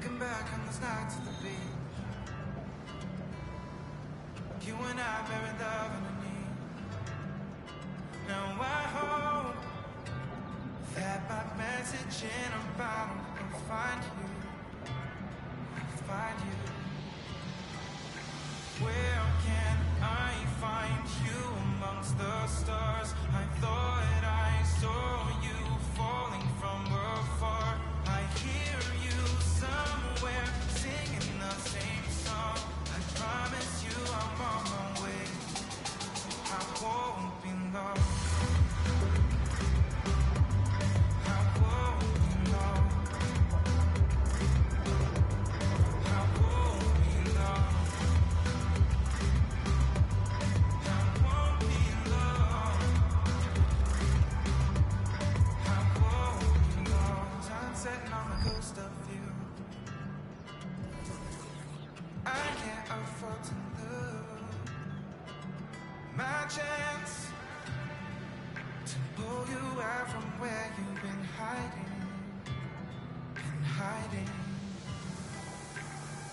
Looking back on those nights at the beach, you and I buried love underneath. Now I hope that my message in a bottle will find you, find you. Where can I find you amongst the stars? I thought I saw you falling from afar. I hear you somewhere singing the same song. I promise you I'm on my way. I won't be long. I won't be long. I won't be long. Sitting on the coast of you, I can't afford to lose my chance to pull you out from where you've been hiding,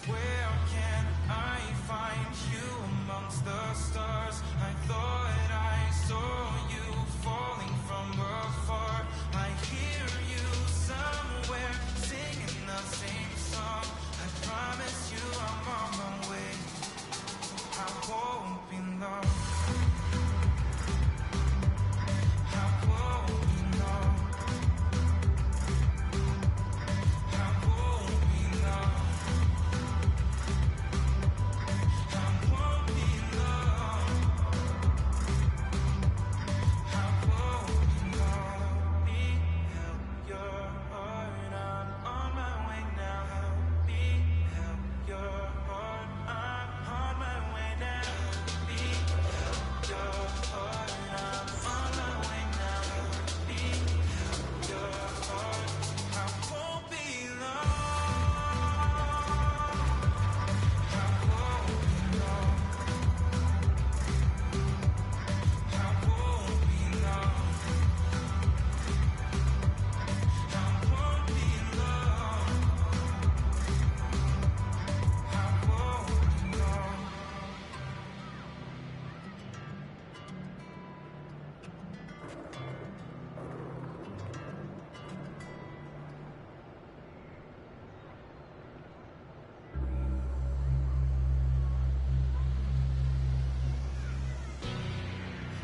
Where can I find you amongst the stars? I thought I saw you falling from afar. I hear you somewhere singing the same song. I promise you I'm on my way. I won't be long. I won't be long. I won't be long. I won't be long. I won't be long. Help me help your heart. I'm on my way now. Help me help your heart. I'm on my way now. Help me help your heart. I'm on my way now. Help me help your heart. I won't be long. I won't be long. I won't be long. I won't be long. I won't be long.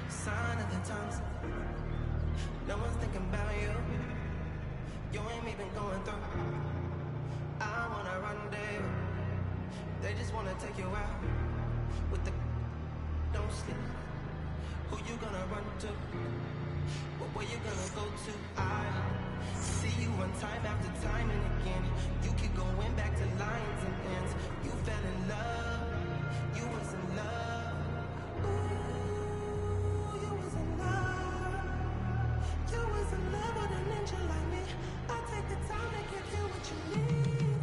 Sign of the times, no one's thinking about you. You ain't even going through. I wanna rendezvous. They just wanna take you out with the don't sleep. Who you gonna run to? Where you gonna go to? I see you one time after time and again. You keep going back to lines and ends. You fell in love. You was in love. Ooh, you was in love. You was in love with a ninja like me. I take the time to give you what you need.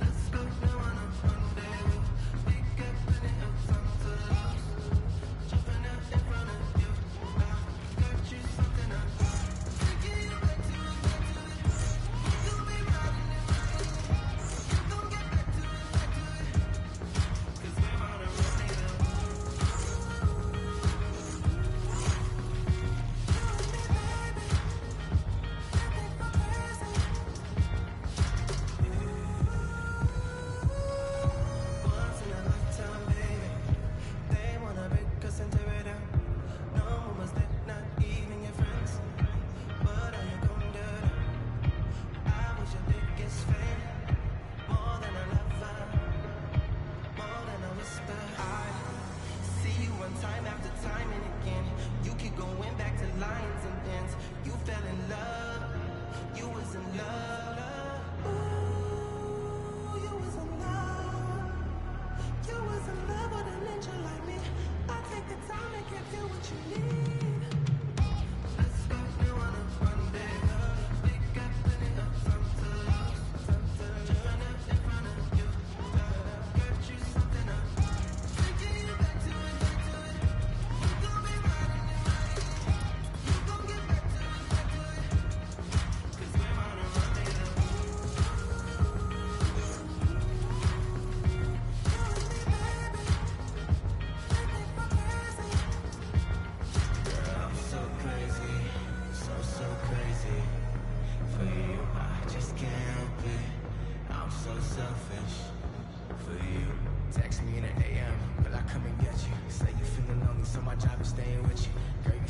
Let's go now on a rendezvous. We got plenty of time to lose. Jumping out in front of you. I got you something up. Taking you back to it, back to it. You'll be riding it, riding it. You gon' get back to it, back to it. 'Cause we're on a rendezvous. Once in a lifetime, baby. They wanna break us and tear it down. No one was there, not even your friends. What are you gonna do? I was your biggest fan. More than a lover, more than a whisper. I see you one time after time and again. You keep going back to lines and ends. You fell in love. You was in love. Ooh, you was in love. You was in love with a ninja like me. I take the time to give you what you need. Let's go now on a rendezvous. We got plenty of time to lose. Jumping up in front of you. Got you something up. Taking you back to it, back to it. You gon' be riding it, riding it. You gon' get back to it, back to it. 'Cause we're on a rendezvous.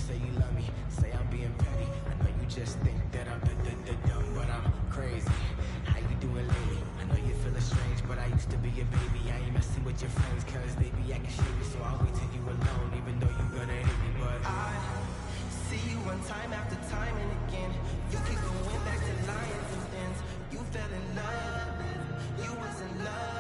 say you love me, say I'm being petty. I know you just think that I'm dumb, but I'm crazy. How you doing lately? I know you feeling strange, but I used to be your baby. I ain't messing with your friends, cause they be acting shady. So I'll wait till you alone, even though you gonna hate me. But I see you one time after time and again. You keep going back to lions and things. You fell in love, you was in love.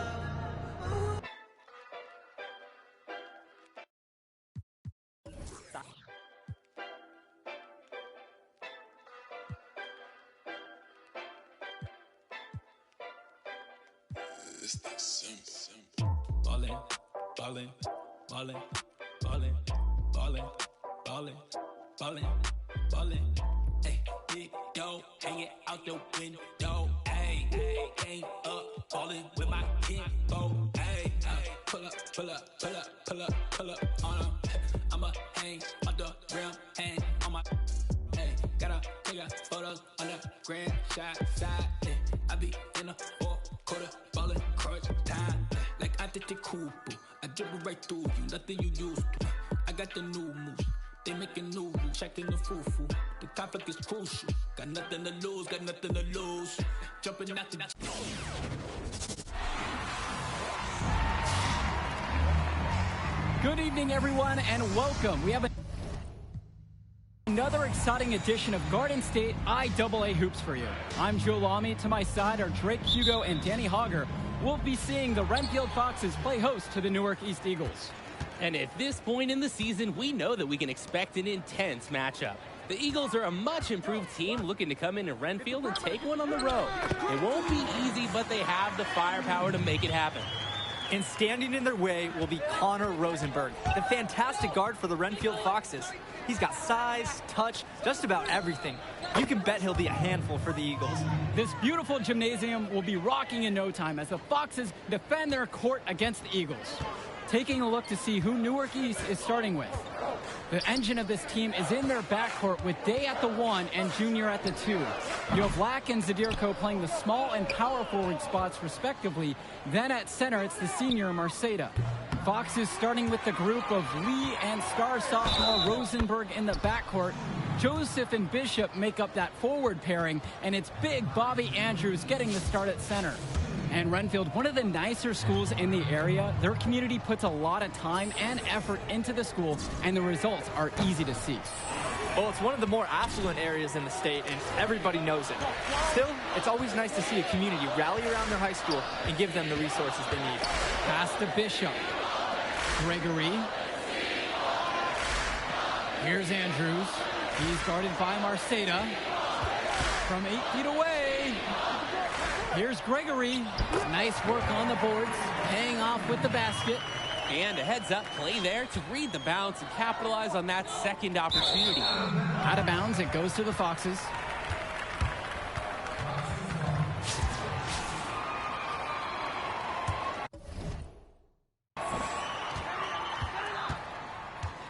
It's that simple. Ballin', ballin', ballin', ballin', ballin', ballin', ballin', ballin'. Hey, big dough hanging out the window. Hey, ain't up ballin' with my kinfolk. Hey, pull up, pull up, pull up, pull up, pull up on 'em. I'ma hang on the rim, hang on my. Hey, gotta take a photos on the grand shot side. Hey, I be in the quarter, ballin' crunch time. Like I did the cool boo. I dribble right through you, nothing you used to. I got the new moves, they making new rules, checking the foo-foo. The conflict is crucial, got nothing to lose, got nothing to lose. Jumping out the. Good evening, everyone, and welcome. We have another exciting edition of Garden State IAA Hoops for you. I'm Joe Lamy. To my side are Drake Hugo and Danny Hogger. We'll be seeing the Renfield Foxes play host to the Newark East Eagles. And at this point in the season, we know that we can expect an intense matchup. The Eagles are a much improved team looking to come into Renfield and take one on the road. It won't be easy, but they have the firepower to make it happen. And standing in their way will be Connor Rosenberg, the fantastic guard for the Renfield Foxes. He's got size, touch, just about everything. You can bet he'll be a handful for the Eagles. This beautiful gymnasium will be rocking in no time as the Foxes defend their court against the Eagles. Taking a look to see who Newark East is starting with. The engine of this team is in their backcourt with Day at the 1 and Junior at the 2. You have Lack and Zadirko playing the small and power forward spots respectively. Then at center, it's the senior Marceda. Foxes starting with the group of Lee and star sophomore Rosenberg in the backcourt. Joseph and Bishop make up that forward pairing, and it's big Bobby Andrews getting the start at center. And Renfield, one of the nicer schools in the area, their community puts a lot of time and effort into the school, and the results are easy to see. Well, it's one of the more affluent areas in the state, and everybody knows it. Still, it's always nice to see a community rally around their high school and give them the resources they need. Pass to Bishop. Gregory. Here's Andrews. He's guarded by Marceda. From 8 feet away. Here's Gregory. Nice work on the boards. Paying off with the basket. And a heads-up play there to read the bounce and capitalize on that second opportunity. Out of bounds, it goes to the Foxes.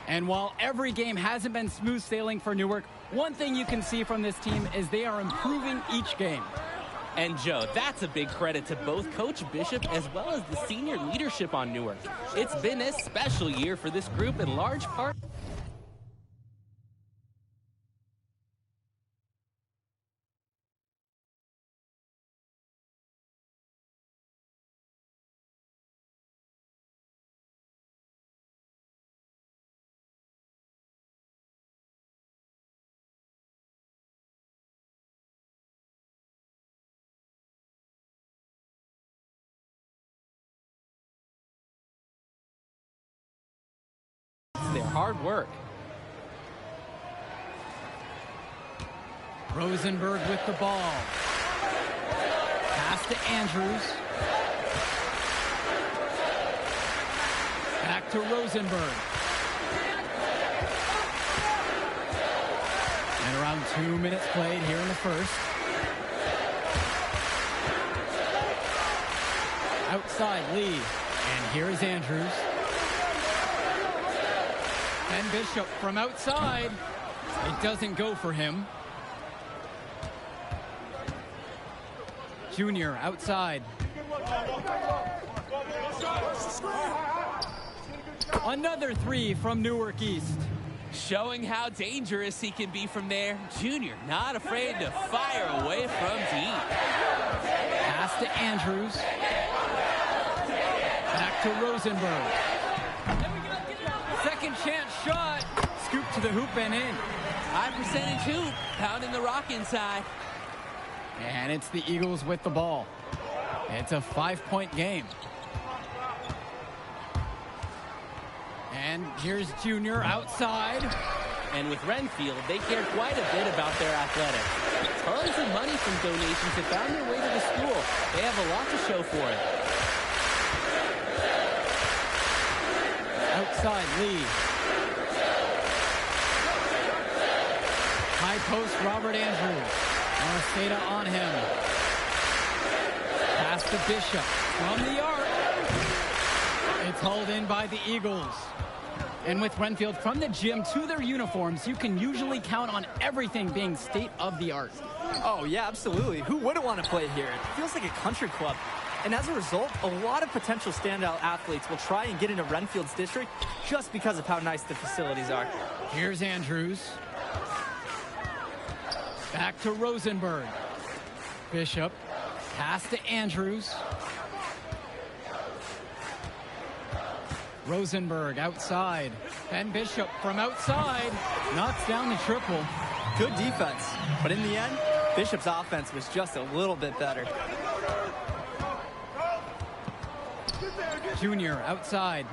And while every game hasn't been smooth sailing for Newark, one thing you can see from this team is they are improving each game. And Joe, that's a big credit to both Coach Bishop as well as the senior leadership on Newark. It's been a special year for this group in large part. Their hard work. Rosenberg with the ball. Pass to Andrews. Back to Rosenberg. And around 2 minutes played here in the first. Outside Lee. And here is Andrews. And Bishop from outside. It doesn't go for him. Junior outside. Another three from Newark East. Showing how dangerous he can be from there. Junior not afraid to fire away from deep. Pass to Andrews. Back to Rosenberg. Second chance shot. Scoop to the hoop and in. High percentage hoop, pounding the rock inside. And it's the Eagles with the ball. It's a 5-point game. And here's Junior outside. And with Renfield, they care quite a bit about their athletics. Tons of money from donations have found their way to the school. They have a lot to show for it. Outside Lee. High post Robert Andrews. Marceda on him. Pass to Bishop from the arc. It's hauled in by the Eagles. And with Renfield from the gym to their uniforms, you can usually count on everything being state of the art. Oh, yeah, absolutely. Who wouldn't want to play here? It feels like a country club. And as a result, a lot of potential standout athletes will try and get into Renfield's district just because of how nice the facilities are. Here's Andrews. Back to Rosenberg. Bishop. Pass to Andrews. Rosenberg outside. Ben Bishop from outside knocks down the triple. Good defense. But in the end, Bishop's offense was just a little bit better. Junior outside.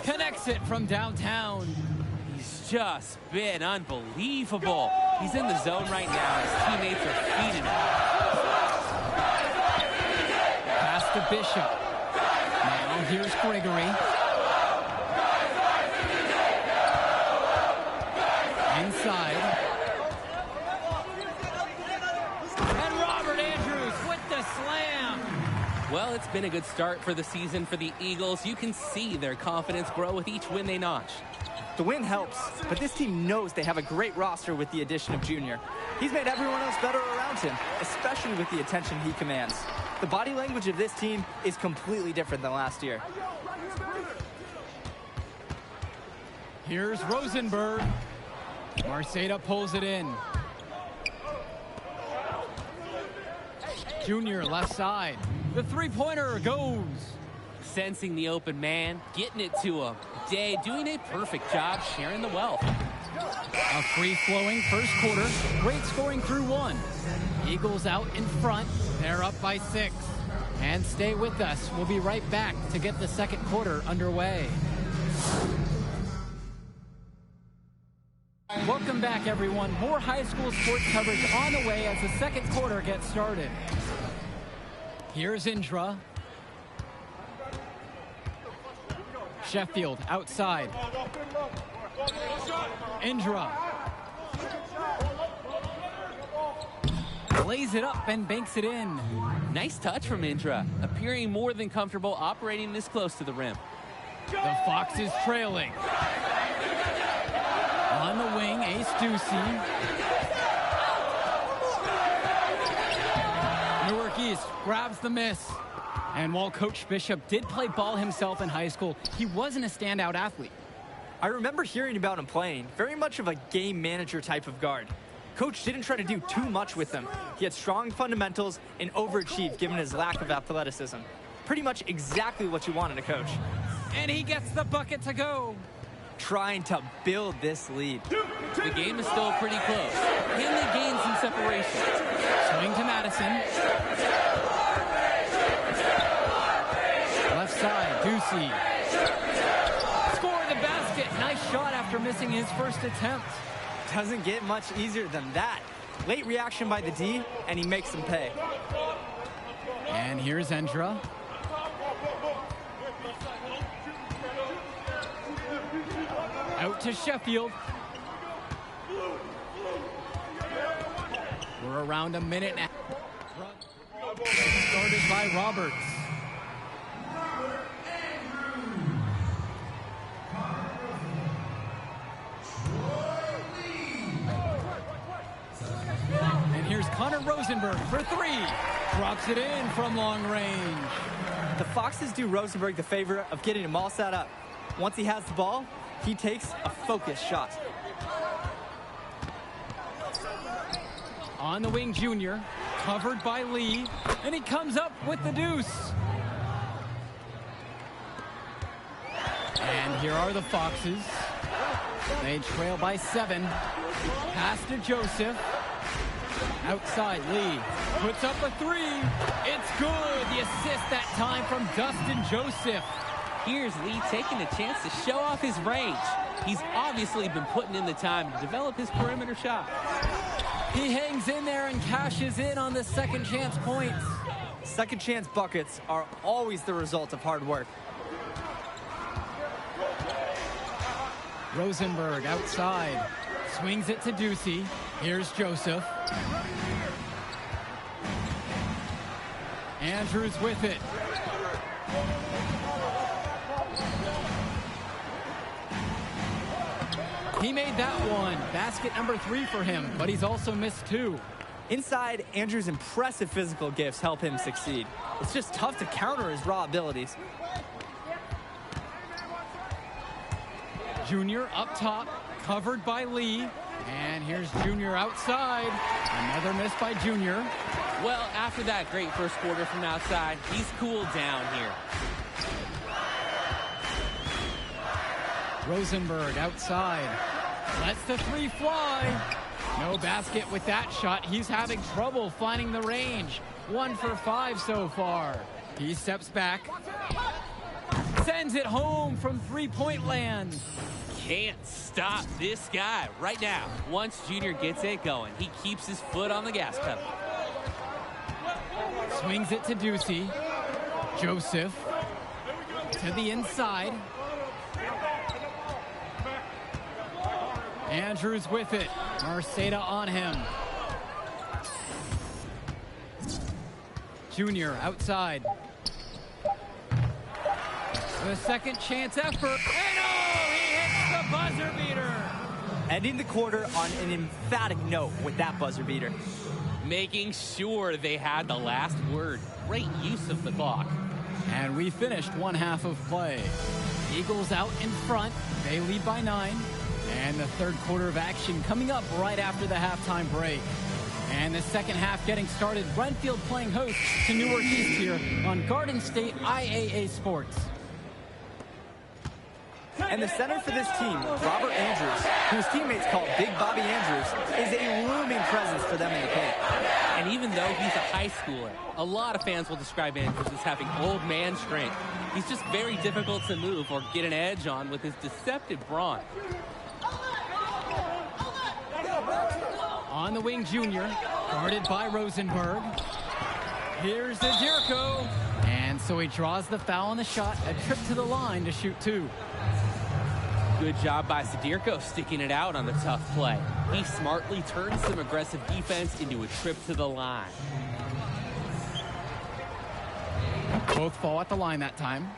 Connects it from downtown. He's just been unbelievable. He's in the zone right now. His teammates are feeding him. Pass to Bishop. Now here's Gregory. Inside. And Robert Andrews with the slam. Well, it's been a good start for the season for the Eagles. You can see their confidence grow with each win they notch. The win helps, but this team knows they have a great roster with the addition of Junior. He's made everyone else better around him, especially with the attention he commands. The body language of this team is completely different than last year. Here's Rosenberg. Marceda pulls it in. Junior left side. The three-pointer goes. Sensing the open man, getting it to him. Day doing a perfect job sharing the wealth. A free-flowing first quarter. Great scoring through one. Eagles out in front. They're up by 6. And stay with us. We'll be right back to get the second quarter underway. Welcome back, everyone. More high school sports coverage on the way as the second quarter gets started. Here's Indra. Sheffield outside. Indra. Lays it up and banks it in. Nice touch from Indra, appearing more than comfortable operating this close to the rim. The Foxes trailing. On the wing, Ace Ducey. Newark East grabs the miss. And while Coach Bishop did play ball himself in high school, he wasn't a standout athlete. I remember hearing about him playing, very much of a game manager type of guard. Coach didn't try to do too much with him. He had strong fundamentals and overachieved given his lack of athleticism. Pretty much exactly what you want in a coach. And he gets the bucket to go. Trying to build this lead. The game is still pretty close. Can they gain some separation? Swing to Madison. Left side, Ducey. Score the basket. Nice shot after missing his first attempt. Doesn't get much easier than that. Late reaction by the D, and he makes them pay. And here's Endra. Out to Sheffield. We're around a minute now. Started by Roberts. And here's Connor Rosenberg for 3. Drops it in from long range. The Foxes do Rosenberg the favor of getting him all set up. Once he has the ball, he takes a focused shot. On the wing, Junior, covered by Lee, and he comes up with the deuce. And here are the Foxes. They trail by 7. Pass to Joseph. Outside, Lee puts up a 3. It's good. The assist that time from Dustin Joseph. Here's Lee taking a chance to show off his range. He's obviously been putting in the time to develop his perimeter shot. He hangs in there and cashes in on the second chance points. Second chance buckets are always the result of hard work. Rosenberg outside. Swings it to Ducey. Here's Joseph. Andrews with it. He made that one. Basket number 3 for him, but he's also missed 2. Inside, Andrews' impressive physical gifts help him succeed. It's just tough to counter his raw abilities. Junior up top, covered by Lee. And here's Junior outside. Another miss by Junior. Well, after that great first quarter from outside, he's cooled down here. Rosenberg outside. Lets the 3 fly. No basket with that shot. He's having trouble finding the range. 1 for 5 so far. He steps back. Sends it home from three-point land. Can't stop this guy right now. Once Junior gets it going, he keeps his foot on the gas pedal. Swings it to Ducey. Joseph to the inside. Andrews with it. Marceda on him. Junior outside. The second chance effort. And oh, he hits the buzzer beater. Ending the quarter on an emphatic note with that buzzer beater. Making sure they had the last word. Great use of the clock. And we finished one half of play. Eagles out in front. They lead by 9. And the third quarter of action coming up right after the halftime break. And the second half getting started. Renfield playing host to Newark East here on Garden State IAA Sports. And the center for this team, Robert Andrews, whose teammates call Big Bobby Andrews, is a looming presence for them in the paint. And even though he's a high schooler, a lot of fans will describe Andrews as having old man strength. He's just very difficult to move or get an edge on with his deceptive brawn. On the wing, Junior, guarded by Rosenberg. Here's Zadirko. And so he draws the foul on the shot, a trip to the line to shoot 2. Good job by Zadirko sticking it out on the tough play. He smartly turns some aggressive defense into a trip to the line. Both fall at the line that time.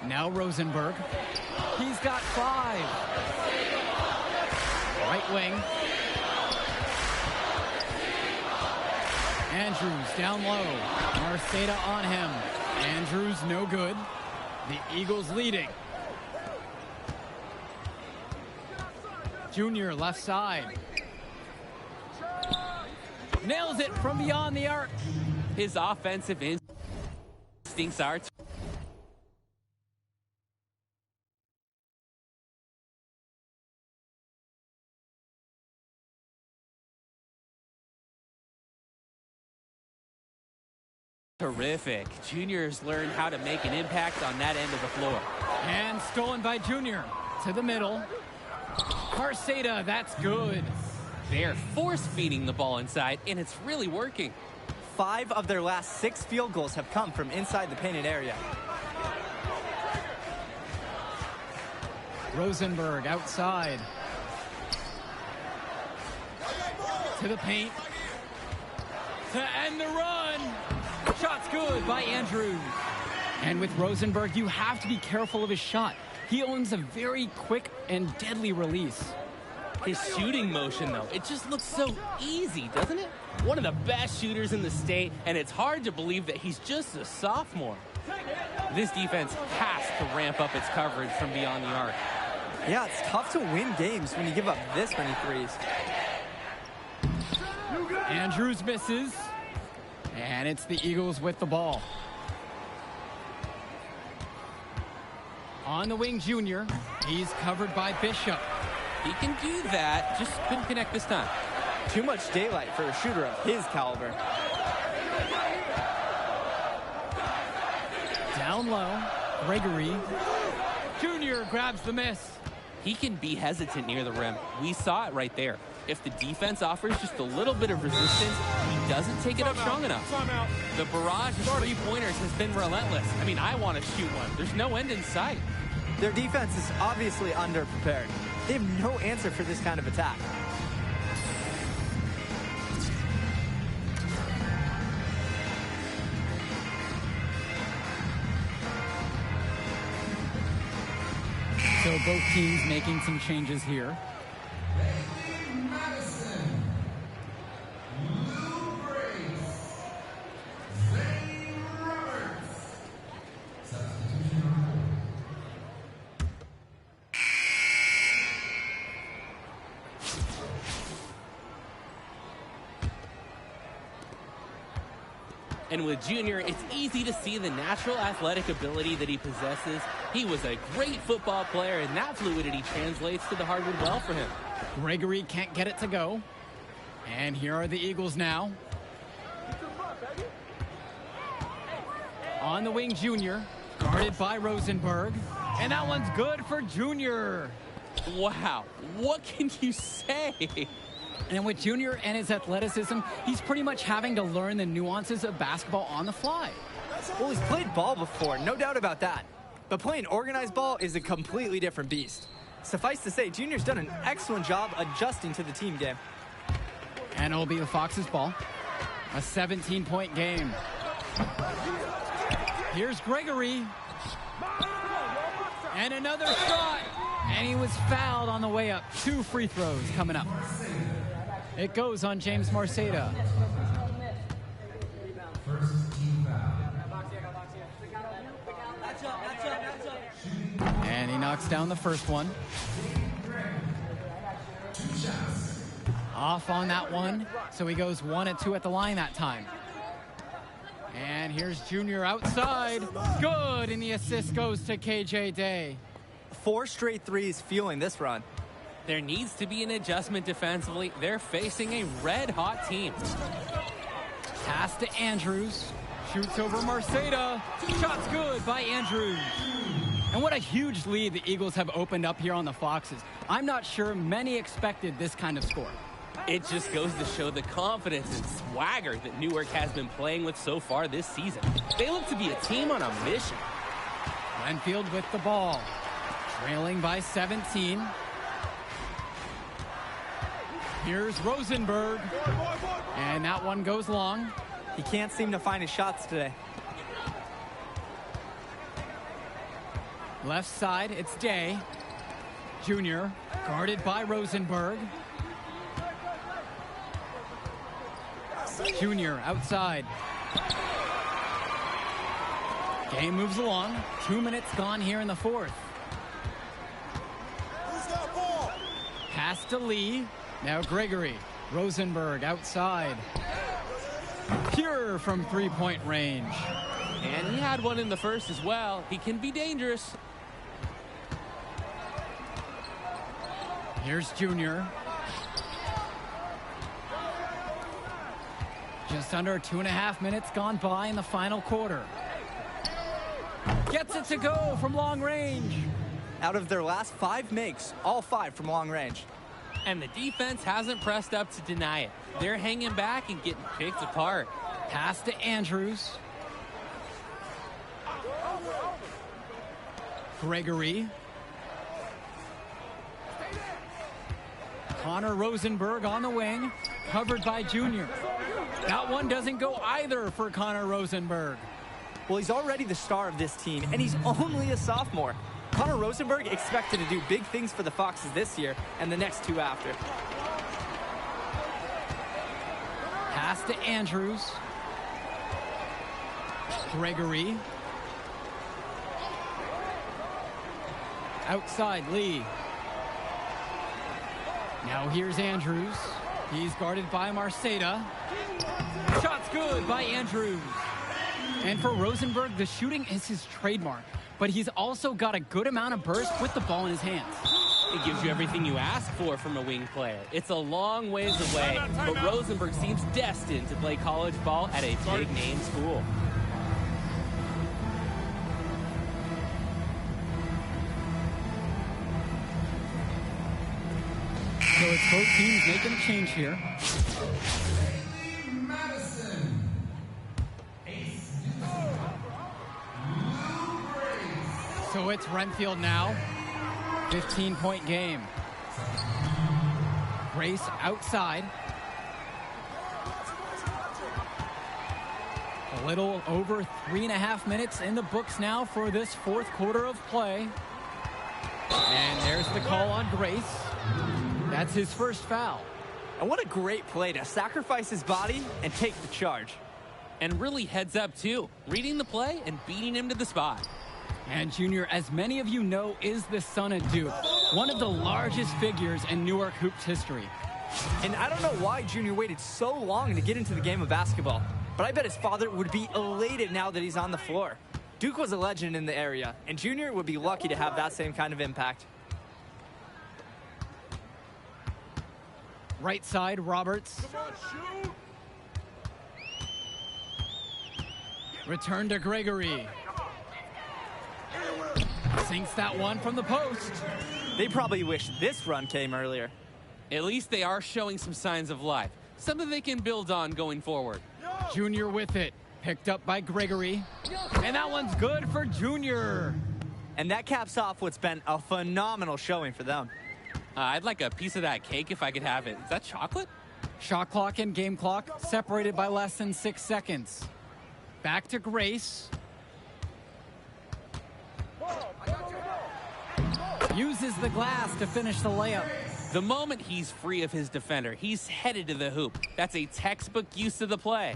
Now Rosenberg. He's got 5. Right wing. Andrews down low. Marceda on him. Andrews no good. The Eagles leading. Junior left side. Nails it from beyond the arc. His offensive instincts are terrific. Junior's learned how to make an impact on that end of the floor. And stolen by Junior to the middle. Marceda, that's good. They're force-feeding the ball inside, and it's really working. 5 of their last 6 field goals have come from inside the painted area. Rosenberg outside. To the paint. To end the run. Shot's good by Andrews. And with Rosenberg, you have to be careful of his shot. He owns a very quick and deadly release. His shooting motion, though, it just looks so easy, doesn't it? One of the best shooters in the state, and it's hard to believe that he's just a sophomore. This defense has to ramp up its coverage from beyond the arc. Yeah, it's tough to win games when you give up this many threes. Andrews misses. And it's the Eagles with the ball. On the wing, Junior. He's covered by Bishop. He can do that, just couldn't connect this time. Too much daylight for a shooter of his caliber. Down low, Gregory. Junior grabs the miss. He can be hesitant near the rim. We saw it right there. If the defense offers just a little bit of resistance, he doesn't take it up strong enough. The barrage of three-pointers has been relentless. I mean, I want to shoot one. There's no end in sight. Their defense is obviously underprepared. They have no answer for this kind of attack. So both teams making some changes here. And with Junior, it's easy to see the natural athletic ability that he possesses. He was a great football player, and that fluidity translates to the hardwood well for him. Gregory can't get it to go. And here are the Eagles now. On the wing, Junior. Guarded by Rosenberg. And that one's good for Junior. Wow, what can you say? And with Junior and his athleticism, he's pretty much having to learn the nuances of basketball on the fly. Well, he's played ball before, no doubt about that. But playing organized ball is a completely different beast. Suffice to say, Junior's done an excellent job adjusting to the team game. And it'll be the Foxes' ball. A 17-point game. Here's Gregory. And another shot. And he was fouled on the way up. 2 free throws coming up. It goes on James Marceda. And he knocks down the first one. Off on that one. So he goes 1 and 2 at the line that time. And here's Junior outside. Good. And the assist goes to KJ Day. 4 straight threes fueling this run. There needs to be an adjustment defensively. They're facing a red-hot team. Pass to Andrews. Shoots over Marceda. Shot's good by Andrews. And what a huge lead the Eagles have opened up here on the Foxes. I'm not sure many expected this kind of score. It just goes to show the confidence and swagger that Newark has been playing with so far this season. They look to be a team on a mission. Renfield with the ball. Trailing by 17. Here's Rosenberg. And that one goes long. He can't seem to find his shots today. Left side, it's Day. Junior, guarded by Rosenberg. Junior outside. Game moves along. 2 minutes gone here in the fourth. Pass to Lee. Now Gregory. Rosenberg outside. Pure from three-point range. And he had one in the first as well. He can be dangerous. Here's Junior. Just under 2.5 minutes gone by in the final quarter. Gets it to go from long range. Out of their last 5 makes, all 5 from long range. And the defense hasn't pressed up to deny it. They're hanging back and getting picked apart. Pass to Andrews. Gregory. Connor Rosenberg on the wing, covered by Junior. That one doesn't go either for Connor Rosenberg. Well, he's already the star of this team, and he's only a sophomore. Connor Rosenberg expected to do big things for the Foxes this year and the next 2 after. Pass to Andrews. Gregory. Outside, Lee. Now here's Andrews. He's guarded by Marceda. Shot's good by Andrews. And for Rosenberg, the shooting is his trademark, but he's also got a good amount of burst with the ball in his hands. It gives you everything you ask for from a wing player. It's a long ways away, but Rosenberg seems destined to play college ball at a big-name school. So it's both teams making a change here. So it's Renfield now. 15-point game. Grace outside. A little over 3.5 minutes in the books now for this fourth quarter of play. And there's the call on Grace. That's his first foul. And what a great play to sacrifice his body and take the charge. And really heads up, too. Reading the play and beating him to the spot. And Junior, as many of you know, is the son of Duke, one of the largest figures in Newark hoops history. And I don't know why Junior waited so long to get into the game of basketball, but I bet his father would be elated now that he's on the floor. Duke was a legend in the area, and Junior would be lucky to have that same kind of impact. Right side, Roberts. Return to Gregory. Sinks that one from the post. They probably wish this run came earlier. At least they are showing some signs of life, something they can build on going forward. Junior with it. Picked up by Gregory. And that one's good for Junior. And that caps off what's been a phenomenal showing for them. I'd like a piece of that cake if I could have it. Is that chocolate? Shot clock and game clock separated by less than 6 seconds. Back to Grace. Uses the glass to finish the layup. The moment he's free of his defender, he's headed to the hoop. That's a textbook use of the play.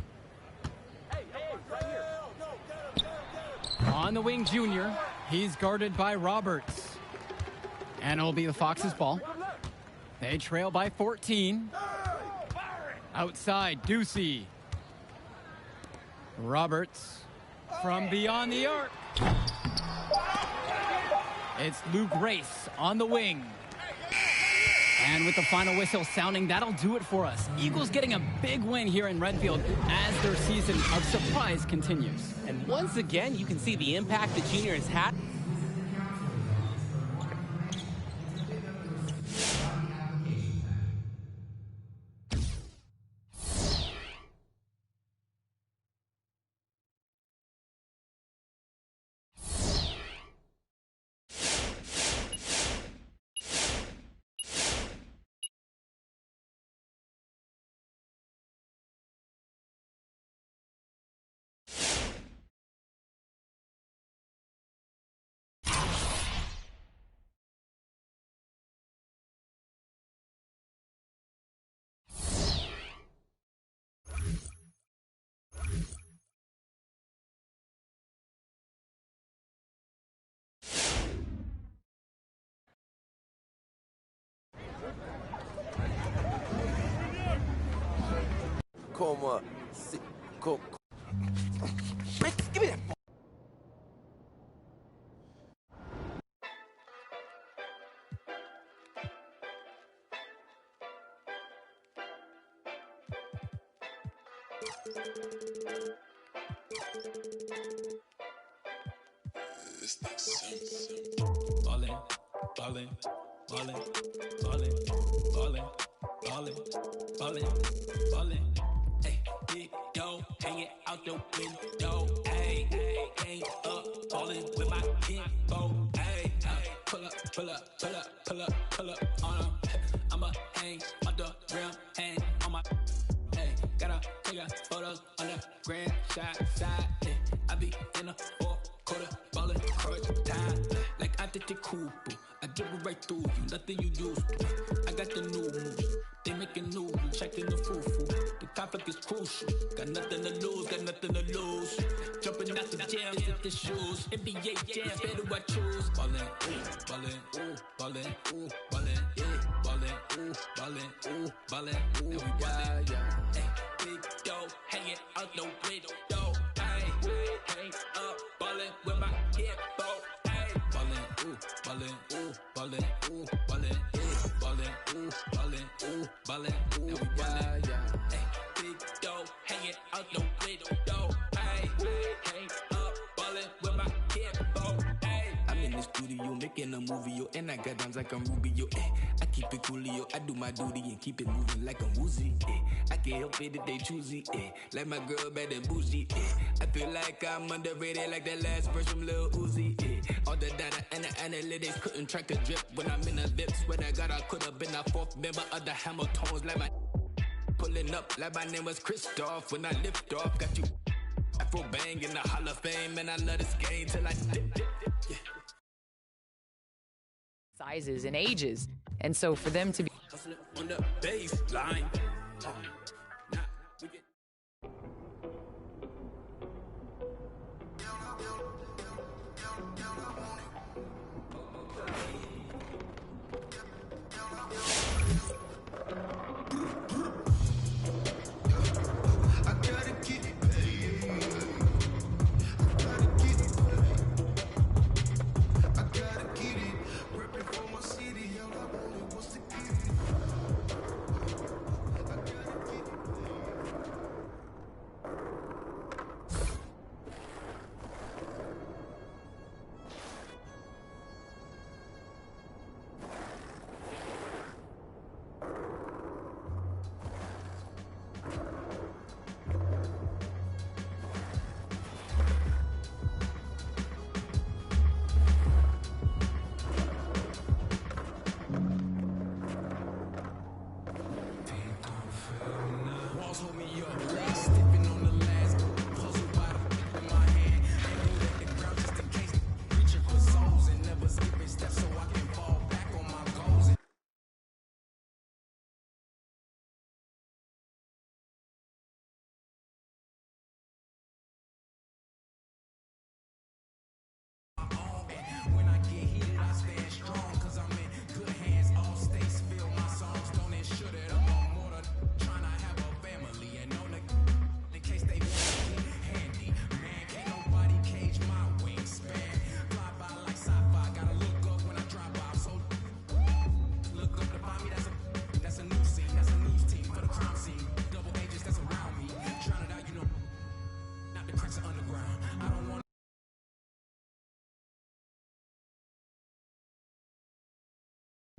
On the wing, Junior. He's guarded by Roberts. And it'll be the Foxes' ball. They trail by 14. Outside, Ducey. Roberts from beyond the arc. It's Lou Grace on the wing. And with the final whistle sounding, that'll do it for us. Eagles getting a big win here in Renfield as their season of surprise continues. And once again, you can see the impact that Junior has had. Come come. Give me that. It's not simple. Ballin', ballin', ballin', ballin', ballin', ballin', ballin', ballin'. Hey, big dough hanging out the window. Hey, hang up, ballin' with my kinfolk. Hey, pull up, pull up, pull up, pull up, pull up on 'em. I'ma hang on the rim, hang on my. Hey, gotta take a photos on the grand shot side. Hey, I be in the fourth quarter, ballin' crunch time like Antetokounmpo. I dribble right through you, nothing you used to. I got the new moves, they making new rules, checking the foo-foo. The conflict is crucial, got nothing to lose, got nothing to lose. Jumping out the jams with the shoes, NBA jam, better I choose. Ballin', ooh, ballin', ooh, ballin', yeah, ballin', ooh, ballin', ooh, ballin', ooh, we ballin', hey, big dough, hanging out the window, hey, hang up, ballin' with my hip, bro, hey, ballin', ooh, ballin', ooh, ballin', ooh, ballin', yeah, ballin', ooh, ballin', ooh, ballin', ooh, we ballin', hey, big dough, hanging out the window, hey, hang up, ballin' with my hip, bro, hey. I'm in the studio making a movie, yo, and I got dimes like I'm Rubio, eh. I keep it cool, yo, I do my duty and keep it moving like I'm woozy, eh. I can't help it if they choosy, eh. Like my girl bad and bougie, eh. I feel like I'm underrated like that last verse from Lil Uzi, eh. All the data and the analytics couldn't track the drip when I'm in the lip. Swear to God I could have been a fourth member of the Hamiltons like my pulling up like my name was Christoph. When I lift off, got you Afro bang in the Hall of Fame, and I love this game till I dip, yeah. Sizes and ages, and so for them to be Hustling on the baseline.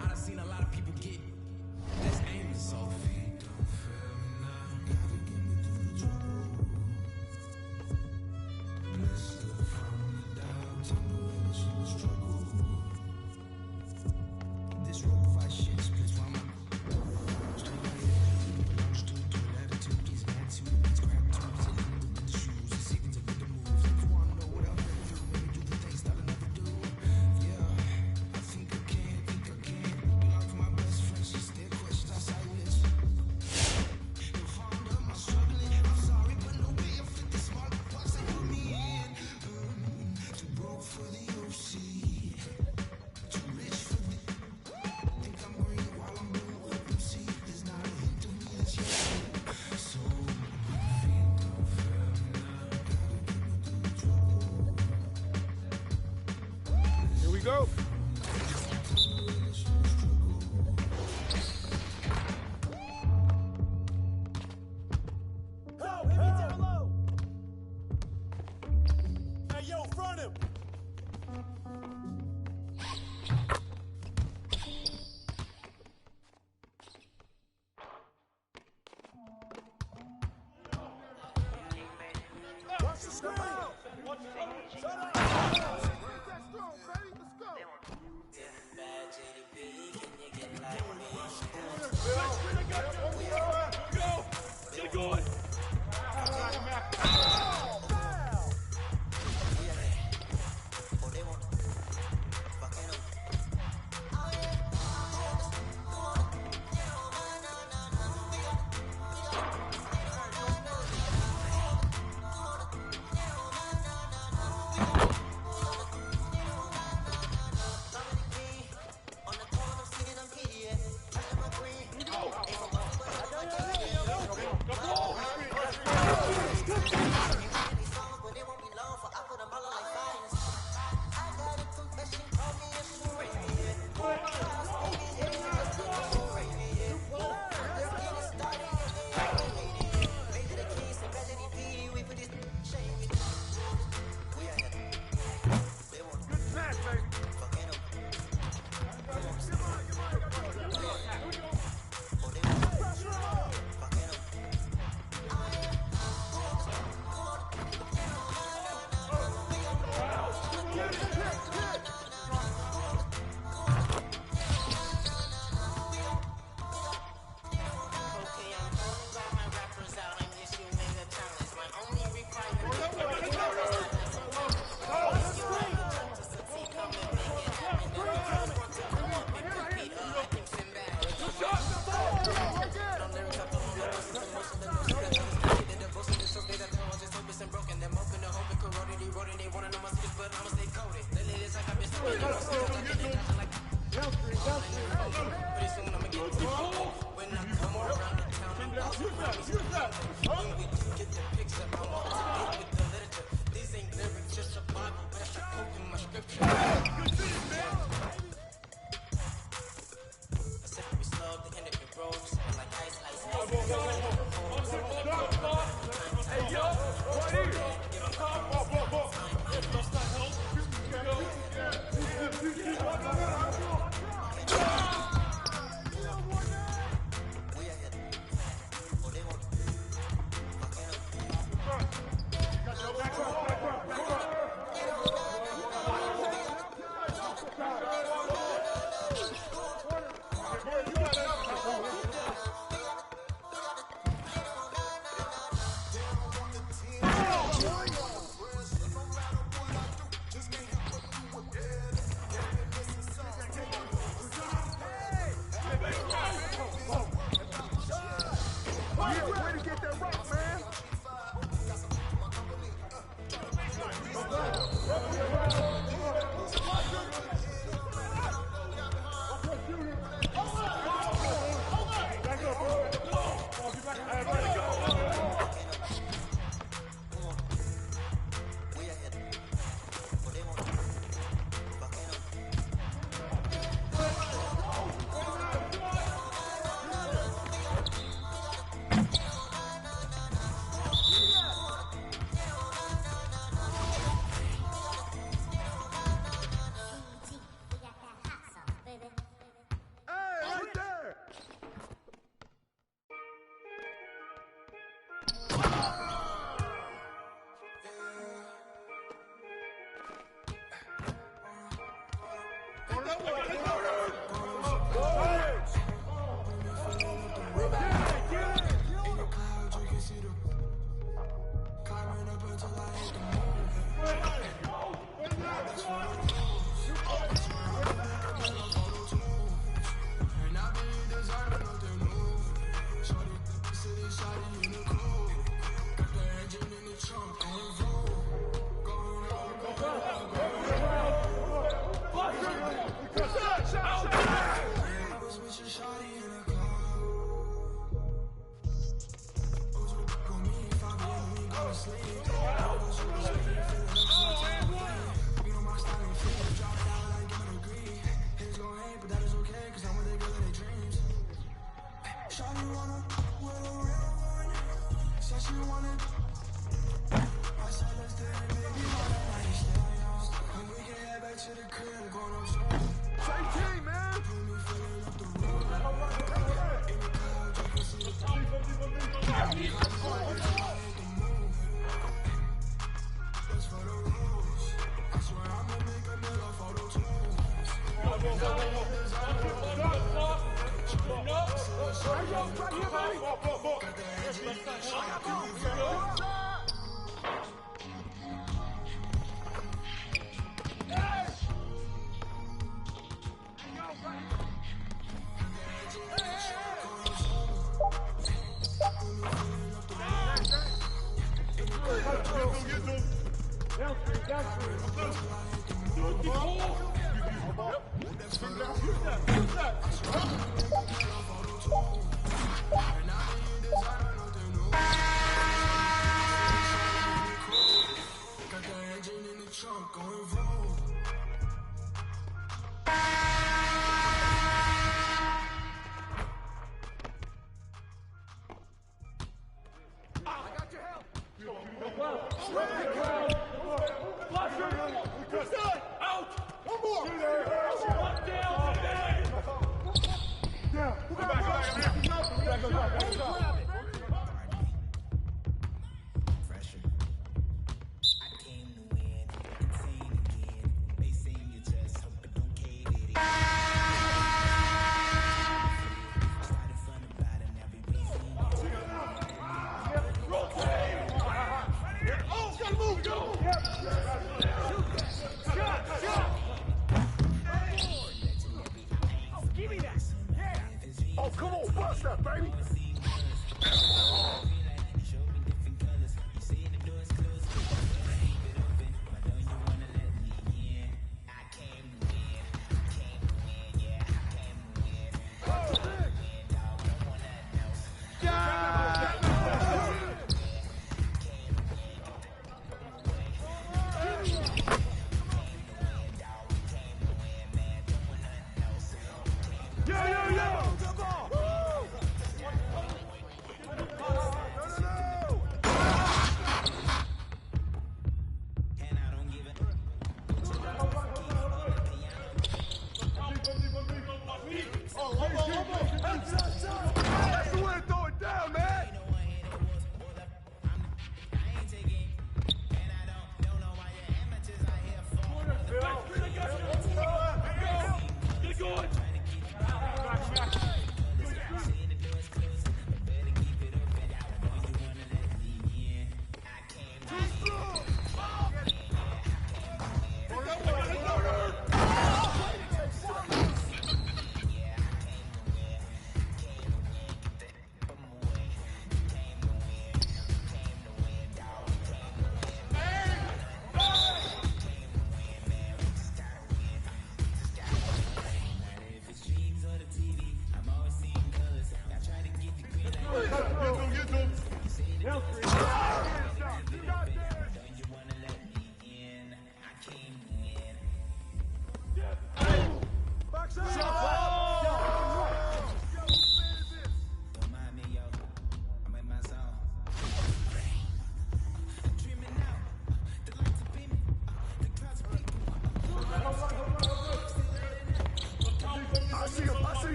I've seen a lot of people get this aim is so feet don't fail me now. Gotta get me through the trouble. Blessed from the doubt, I'm willing to the struggle. This road fight shit splits while my straight like belongs to attitude, please attitude, it's gratitude, sitting with the shoes, the sequence of the moves. If you wanna know what I've been through, when we do the things that I never do. Yeah, I think I can. Go. Hey, yo, front him. Watch the screen. Shut up. Let's go.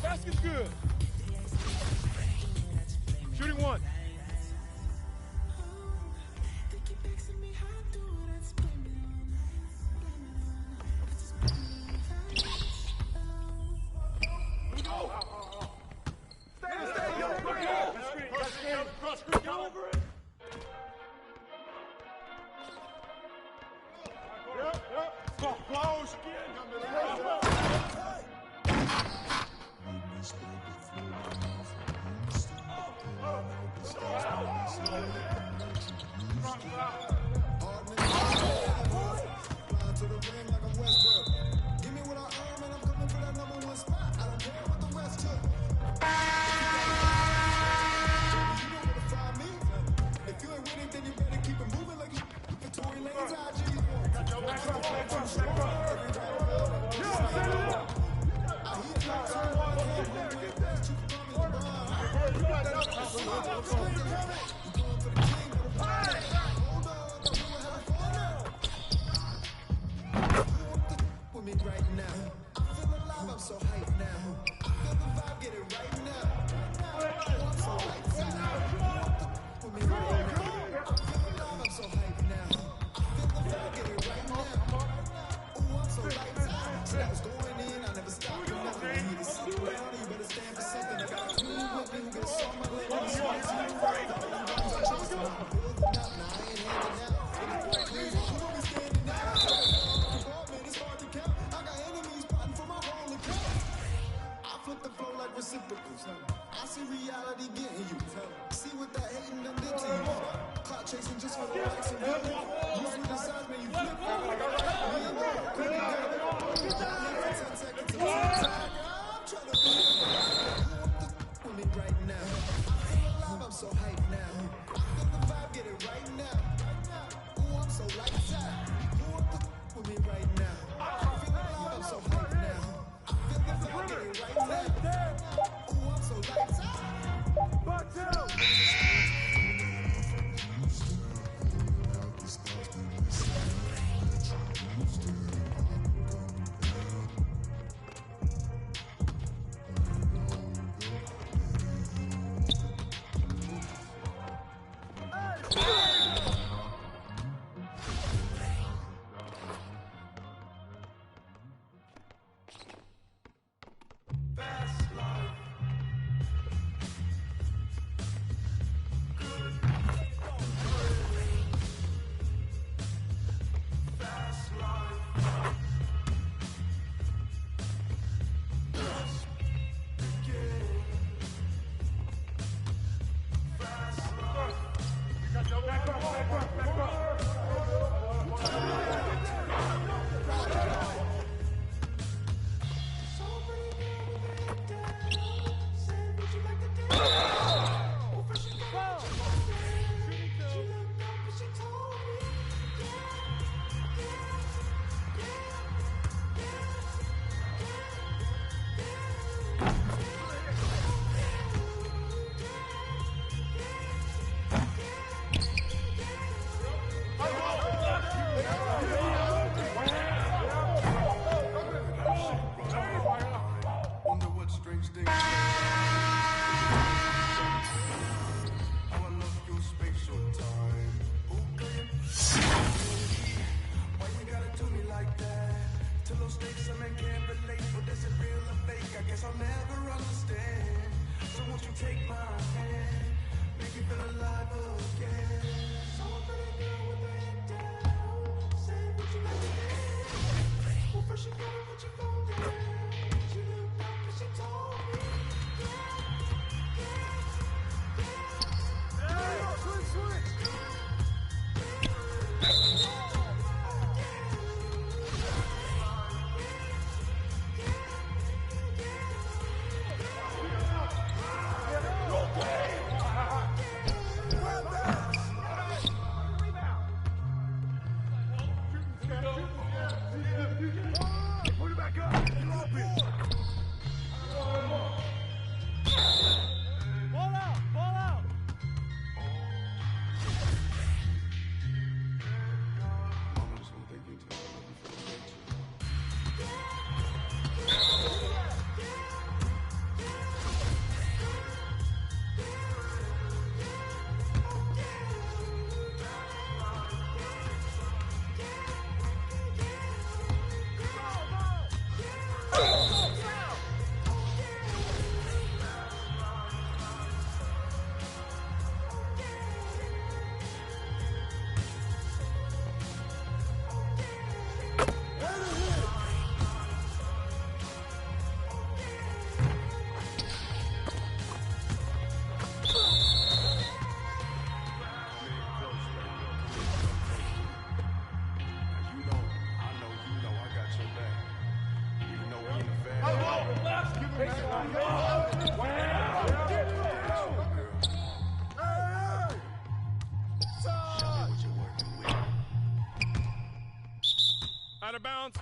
Basket's good. Shooting one. Wonder what strange things how I love your spatial time. Okay. Why you gotta do me like that? To those stakes, I can't relate. But is it real or fake? I guess I'll never understand. So won't you take my hand, make me feel alive again? So I'm pretty good with the head down. Say what you like to do. Well, first you gotta put your phone down. You look up and she told me. Put it back up. Drop it. Ball out. Ball out. Mama just wanna thank you too. Out of bounds.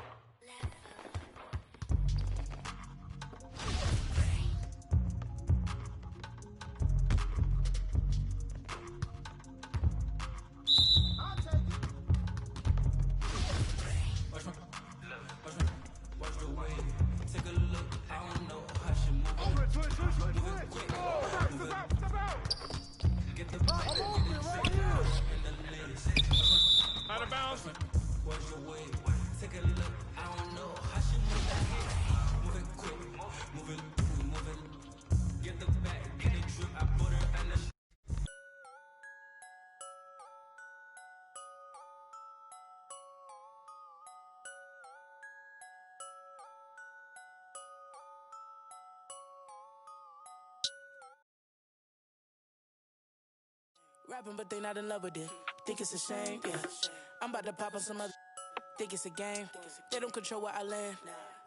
Out of bounds. Rapping, but they not in love with it. Think it's a shame, yeah. I'm about to pop on some other. Think it's a game. They don't control where I land.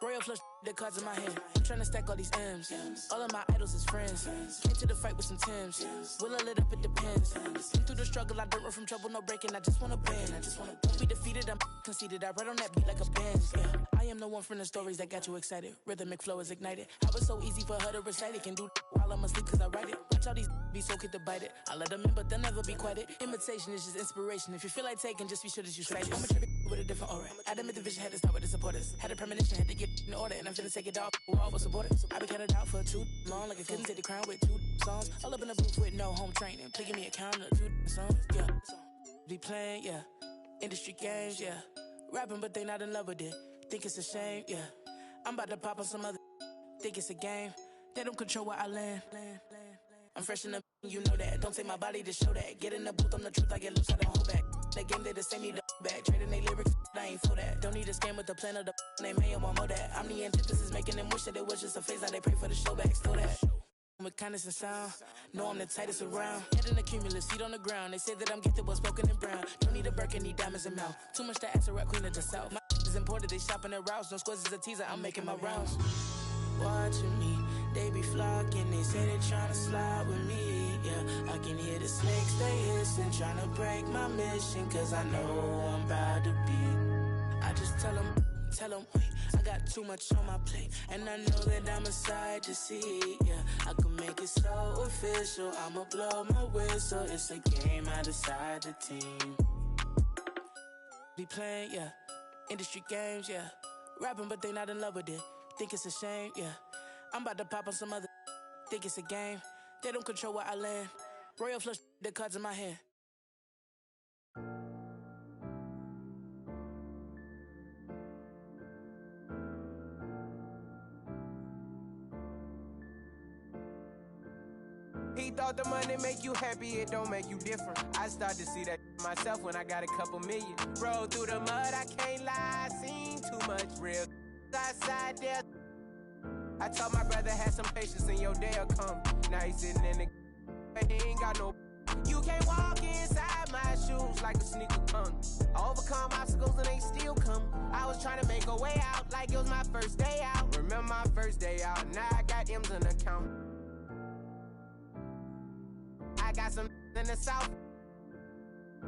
Royal flush the cards in my hand. I'm trying to stack all these M's. All of my idols is friends. Came to the fight with some Tims. Will I lit up? It depends. Been through the struggle, I don't run from trouble, no breaking. I just wanna bend. Don't be defeated, I'm conceited. I ride on that beat like a band. Yeah. I am the one from the stories that got you excited. Rhythmic flow is ignited. How it's so easy for her to recite it. Can do while I'm asleep cause I write it. Watch all these be so quick to bite it. I let them in, but they'll never be quiet. Imitation is just inspiration. If you feel like taking, just be sure that you cite it. I'm a trick with a different aura. I admit the vision had to start with the supporters. Had a premonition, had to get in order. And I'm finna take it off. We're all supporters. I've been counted out for too long. Like I couldn't take the crown with 2 songs. All up in the booth with no home training. Play me a count of 2 songs, yeah. Be playing, yeah. Industry games, yeah. Rapping, but they not in love with it. Think it's a shame, yeah. I'm about to pop on some other. Think it's a game. They don't control where I land. I'm fresh in the you know that. Don't take my body to show that. Get in the booth, I'm the truth, I get loose, I don't hold back. That game, they the same, need the back. Trading they lyrics, I ain't for that. Don't need a scam with the plan of the they may want more that. I'm the antithesis, making them wish that it was just a phase. Now they pray for the show back, still that. with kindness and sound. Know I'm the tightest around. Head in the cumulus, feet on the ground. They say that I'm gifted, but spoken in brown. Don't need a Birkin, need diamonds in mouth. Too much to ask a queen of the south. My is imported, they shopping their routes. No squares is a teaser, I'm making my rounds. Watching me, they be flocking. They say they tryna slide with me. Yeah, I can hear the snakes, they hissing. Tryna break my mission, cause I know I'm about to be. I just tell them, wait, I got too much on my plate. And I know that I'm a sight to see. Yeah, I can make it so official. I'ma blow my whistle. It's a game, I decide the team. Be playing, yeah, industry games, yeah. Rapping, but they not in love with it. Think it's a shame, yeah. I'm about to pop on some other. Think it's a game. They don't control where I land. Royal flush the cards in my hand. He thought the money make you happy, it don't make you different. I start to see that myself when I got a couple million. Roll through the mud, I can't lie, I seen too much real outside there. I told my brother had some patience and your day'll come. Now he's sitting in the but he ain't got no. You can't walk inside my shoes like a sneaker punk. I overcome obstacles and they still come. I was trying to make a way out like it was my first day out. Remember my first day out, now I got M's in account. I got some in the south.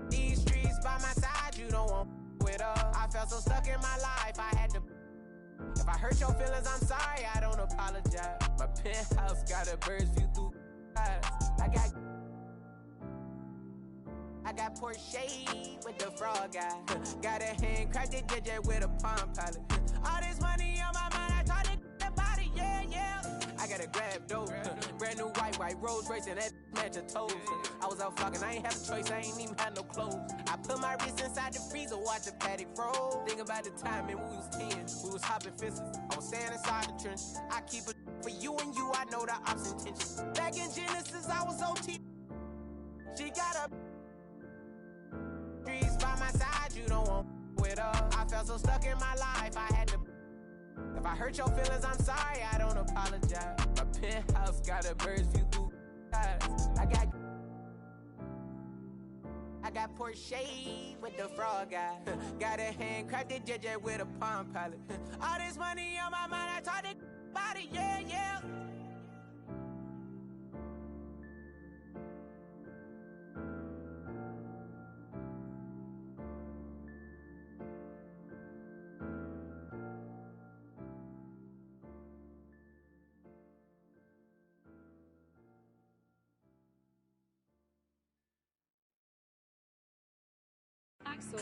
These streets by my side, you don't want with us. I felt so stuck in my life, I had to. If I hurt your feelings, I'm sorry, I don't apologize. My penthouse got a bird's view through eyes. I got Porsche with the frog guy. Got a hand cracked the JJ with a Palm Pilot. All this money on my mind, I taught it about it, yeah, yeah. I got a grab dope, brand new white Rolls Royce and that match of toes. I was out flocking, I ain't have a choice, I ain't even had no clothes. I put my wrist inside the freezer, watch the paddock roll. Think about the time when we was 10, we was hopping fences. I was staying inside the trench. I keep it for you and you, I know the ops intentions. Back in Genesis, I was OT. She got a streets by my side, you don't want with her. I felt so stuck in my life, I had to. If I hurt your feelings, I'm sorry, I don't apologize. My penthouse got a bird's view through eyes. I got Porsche with the frog guy. Got a hand cracked the JJ with a Palm Pilot. All this money on my mind, I taught it about it, yeah, yeah. Axel.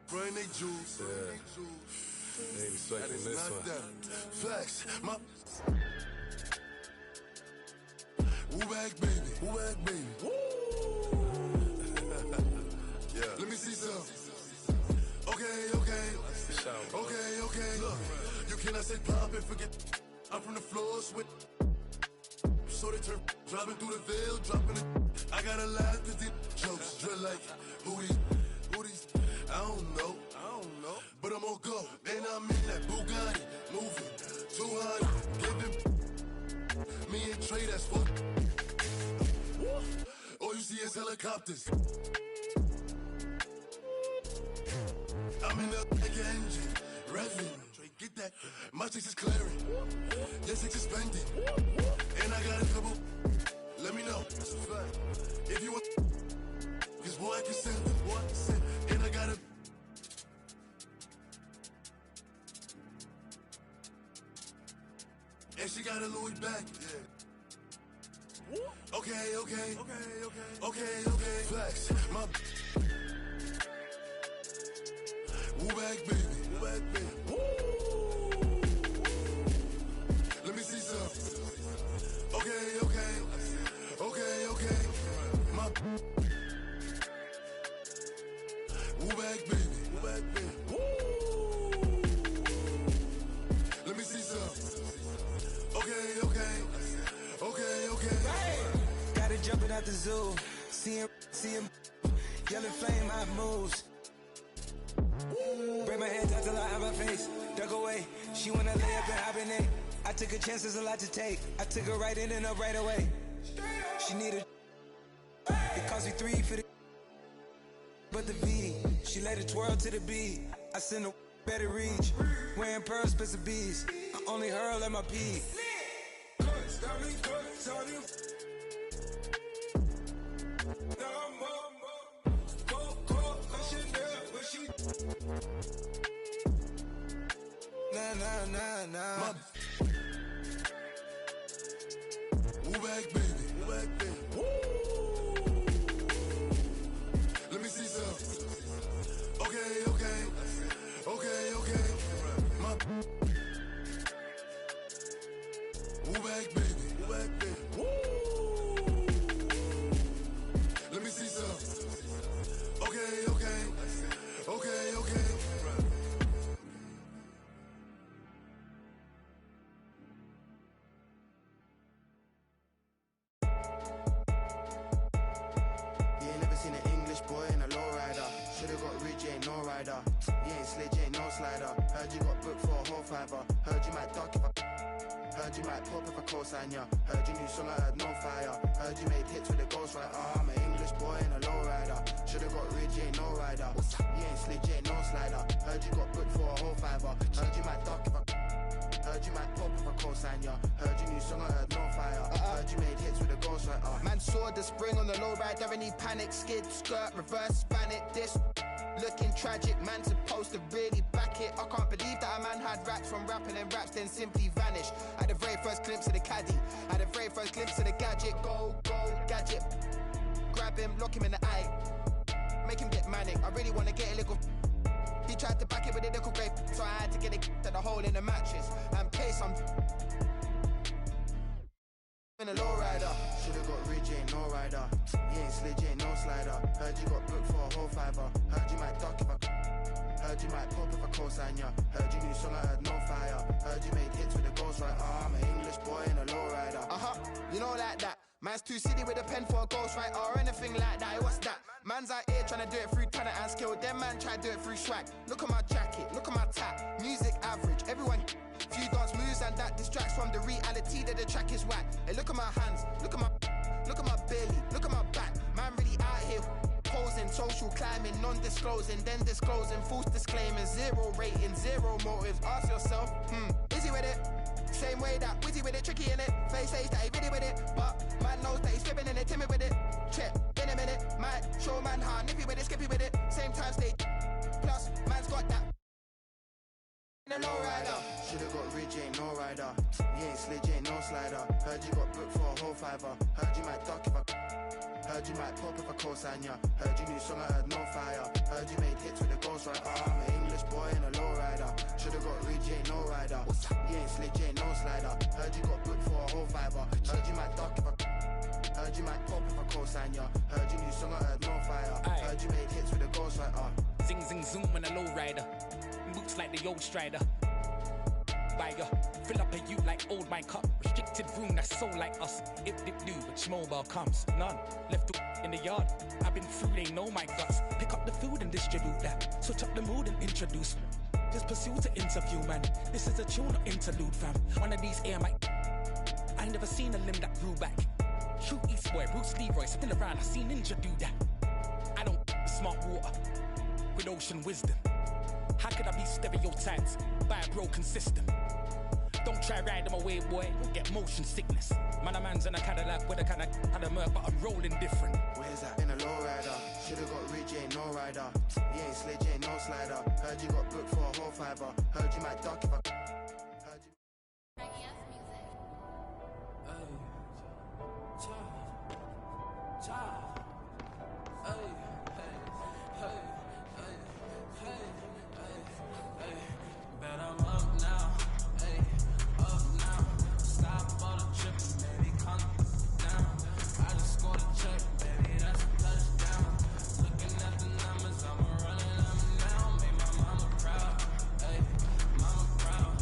Brain they juice. Yeah. Ain't expecting this one. Flex. My. Woo back, baby. Woo back, baby. Woo. Yeah. Let me see some. Okay. Look, you cannot say pop and forget. I'm from the floors with. So they turn driving through the veil, dropping it. I gotta laugh cause these jokes drill like who these, I don't know, but I'm gonna go. And I'm in that Bugatti, moving 200, giving me and Trey, that's what. All you see is helicopters. I'm in the engine, revving. Get that, my chicks is clearing. Yes, it's suspended. And I got a couple. Let me know. That's a fact. If you want, cause boy, I can send them. And I got a. And she got a Louis back. Yeah. Okay. Flex. My. Woo back, baby. Woo. Let me see some. Okay. My. Woo back, baby. Woo. Let me see some. Okay. Hey. Gotta jump it out the zoo. See him. Yellow flame, hot moves. Break my hands still I have her face. Duck away, she wanna lay up and hibernate. I took a chance, there's a lot to take. I took her right in and up right away. She needed. It cost me 3 for the. But the V, she let it twirl to the beat. I send a better reach. Wearing pearls, bits of bees. I only hurl at my pee. Nah. Woo back, baby. Woo back, baby. Woo. Let me see some. Okay. My woo back, baby. Woo back, baby. Woo. Let me see some. Okay. Seen an English boy and a lowrider. Should've got rich, you ain't no rider. You ain't sledge, you ain't no slider. Heard you got booked for a whole fiver. Heard you might duck if I. Heard you might pop if I co-sign ya. Heard you new song, I heard no fire. Heard you made hits with a ghostwriter. I'm an English boy and a lowrider. Should've got rich, you ain't no rider. You ain't sledge, you ain't no slider. Heard you got booked for a whole fiver. Heard you might duck if I. Heard you might pop if I co-sign ya. Heard you new song, I heard no fire. Heard you made hits with a ghostwriter. Man saw the spring on the low rider and he panic, skid, skirt, reverse, panic, this. Looking tragic, man supposed to really back it. I can't believe that a man had raps from rapping and raps then simply vanished. Had the very first glimpse of the caddy. Had the very first glimpse of the gadget. Go, gadget. Grab him, lock him in the eye. Make him get manic. I really wanna get a little. He tried to back it with a little grape, so I had to get it to the hole in the mattress and play some. In a lowrider. Should've got rich, ain't no rider. You ain't sledge, ain't no slider. Heard you got booked for a whole fiver. Heard you might duck if I. Heard you might pop if I co-sign ya. Heard you new song, I heard no fire. Heard you made hits with a ghostwriter. I'm an English boy and a lowrider. You know like that. Man's too silly with a pen for a ghostwriter or anything like that. What's that? Man's out here trying to do it through talent and skill. Them man try to do it through swag. Look at my jacket, look at my tap. Music average, everyone. Few dance moves and that distracts from the reality that the track is whack. Hey, look at my hands, look at my belly, look at my back. Man really out here posing, social climbing, non-disclosing, then disclosing, false disclaimers, 0 rating, 0 motives. Ask yourself, is he with it? Same way that Wizzy with it, tricky in it. Face says that he really with it, but man knows that he's fibbing in it, timid with it. Check, in a minute, might show man how nippy with it, skippy with it. Same time stay. Plus, man's got that. In a low rider. Should've got rich, ain't no rider. You ain't sledge, ain't no slider. Heard you got booked for a whole fiver. Heard you might duck if I. Heard you might pop if I co-sign ya. Heard you new song, I heard no fire. Heard you made hits with a ghostwriter. I'm an English boy and a low rider. Should've got rich, ain't no rider. You ain't sledge, ain't no slider. Heard you got booked for a whole fiver. Heard you might duck if I. Heard you might pop if I co-sign ya. Heard you new song, I heard no fire. Heard you made hits with a ghostwriter. Zing, zing, zoom and a low rider. Boots like the old strider. Buyer, fill up a ute like old my cup. Restricted room that's so like us. If dip do, which mobile comes. None left in the yard. I've been through, they know my guts. Pick up the food and distribute that. Switch up the mood and introduce. Just pursue to interview, man. This is a tune, not interlude, fam. One of these air mic. I ain't never seen a limb that grew back. Shoot East Boy, Bruce Leroy, spin around. I seen Ninja do that. I don't smart water with ocean wisdom. How could I be stereotyped by a broken system? Don't try ride them away, boy. You'll get motion sickness. Man, a man's in a Cadillac with a kind of had a murk, but I'm rolling different. Where's that? In a low rider. Should've got rich, ain't no rider. You ain't sledge, ain't no slider. Heard you got booked for a whole fiver. Heard you might duck if I. Heard you. Bet I'm up now, hey, up now. Stop all the tripping, baby, calm down. I just scored a check, baby, that's a touchdown. Looking at the numbers, I'ma run it up now. Make my mama proud, hey, mama proud.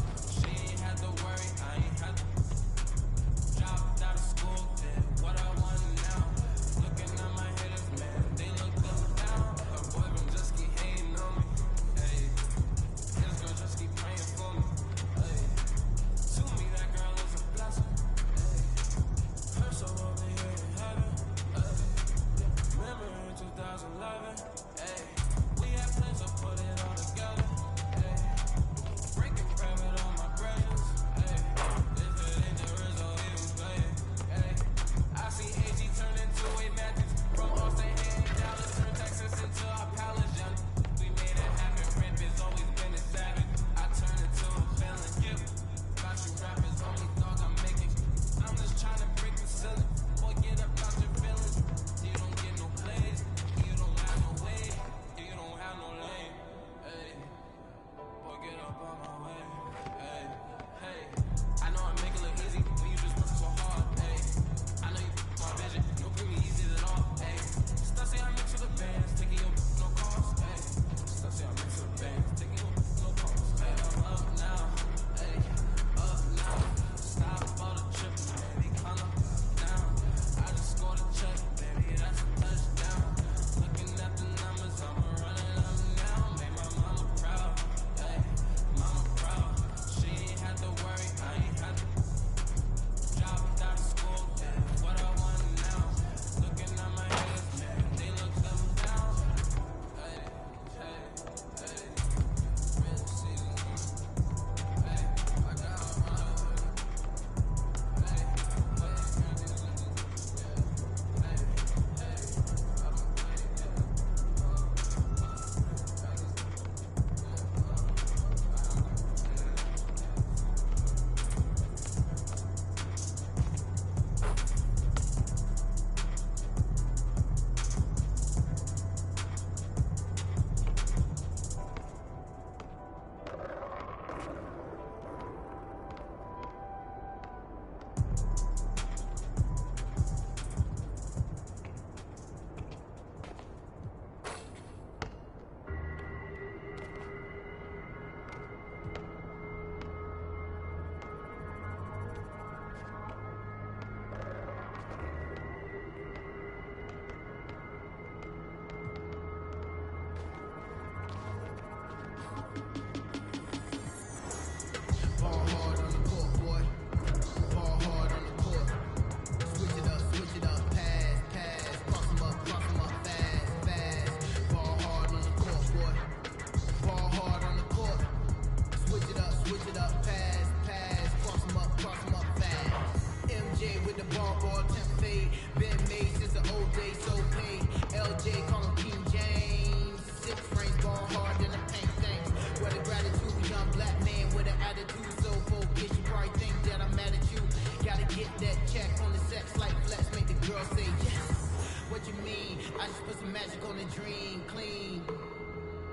hardball, temp fade. Been made since the old days, so paid. LJ, call him King James. 6 frames, ball hard than a paint, thanks. What a gratitude, young black man with an attitude. So focused, you probably think that I'm mad at you. Gotta get that check on the sex like flex, make the girl say yes. What you mean? I just put some magic on the dream, clean.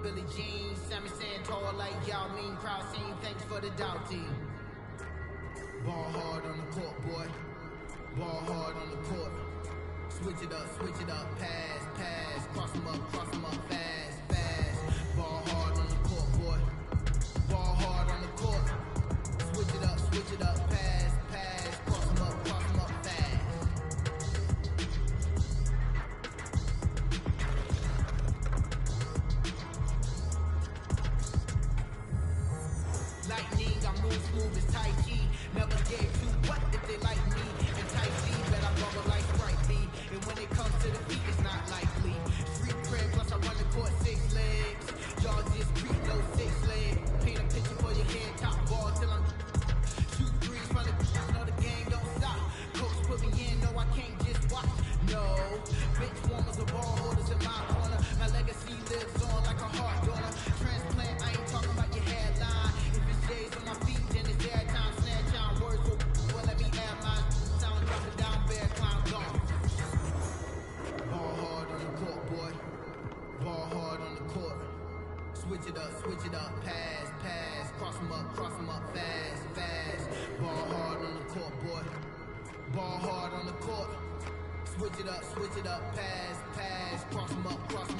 Billie Jean, Sammy Santor like Yao Ming, crowd scene, thanks for the doubting. Ball hard on the court, boy. Ball hard on the court. Switch it up, pass, pass. Cross 'em up, fast, fast. Ball hard on the court, boy. Ball hard on the court. Switch it up, pass, pass. Cross 'em up, fast. Lightning, I move smooth as Tai Chi. Never gave two what if they like me. And Tai Chi, bet I bubble like Sprite B. And when it comes to the beat, it's not likely. Street cred, plus I run the court 6 legs. Y'all just creep, no 6 leg. Paint a picture for your head, top ball till I'm shoot threes from the know the game don't stop. Coach put me in, no I can't just watch. No, bench warmers or ball holders in my corner. My legacy lives on like a heart donor. Transplant, I ain't talking about your headline. If it's J's on my feet, then it's their time. Snatch on words, well let me add mine. Sound drop it down, bear clown gone. Ball hard on the court, boy. Ball hard on the court. Switch it up, pass, pass. Cross 'em up, fast, fast. Ball hard on the court, boy. Ball hard on the court. Switch it up, pass, pass. Cross 'em up, fast.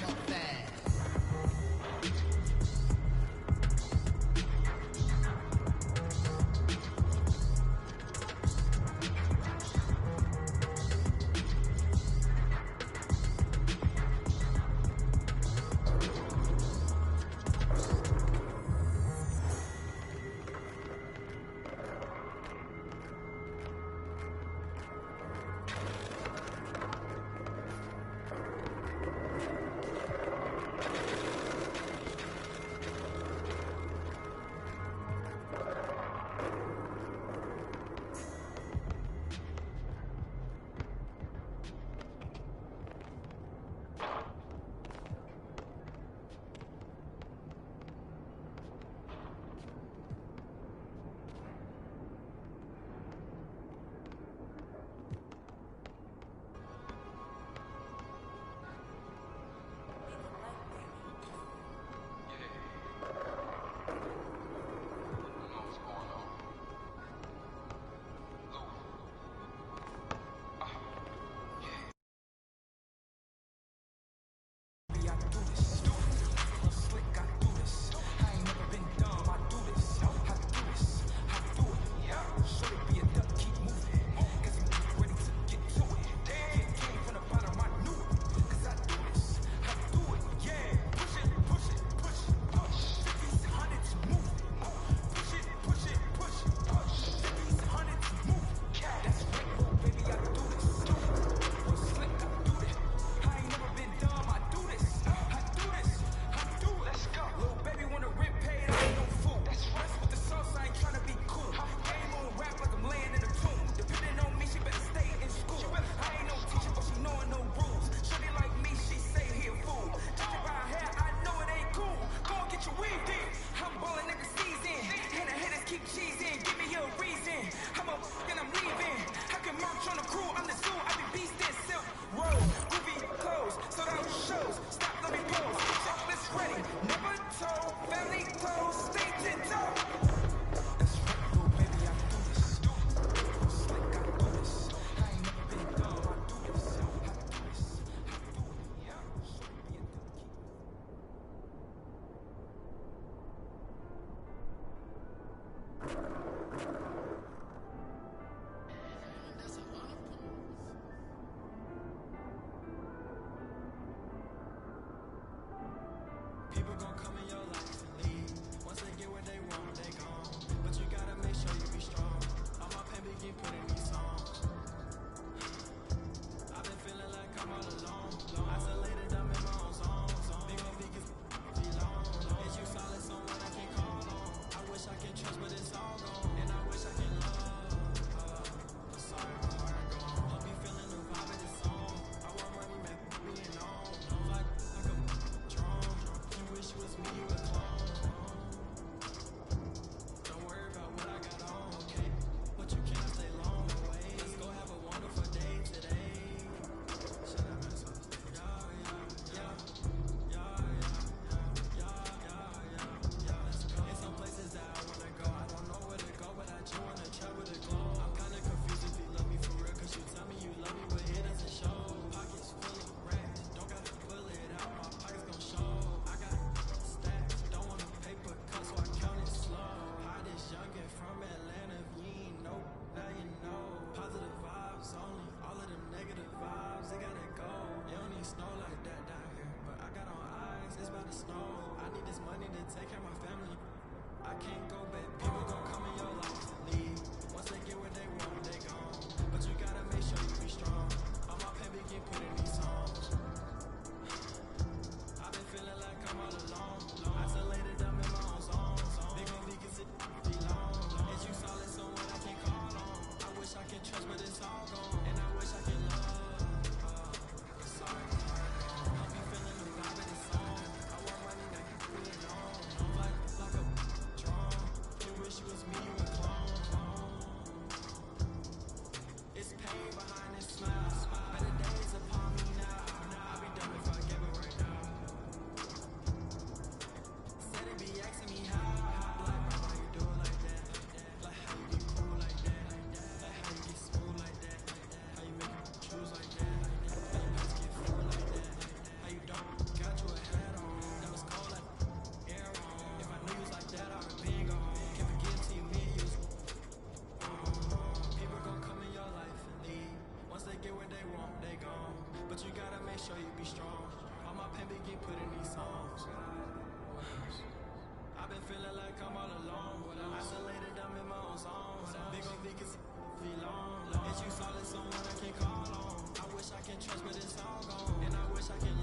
one I can call on. I wish I can trust, but it's all gone. And I wish I can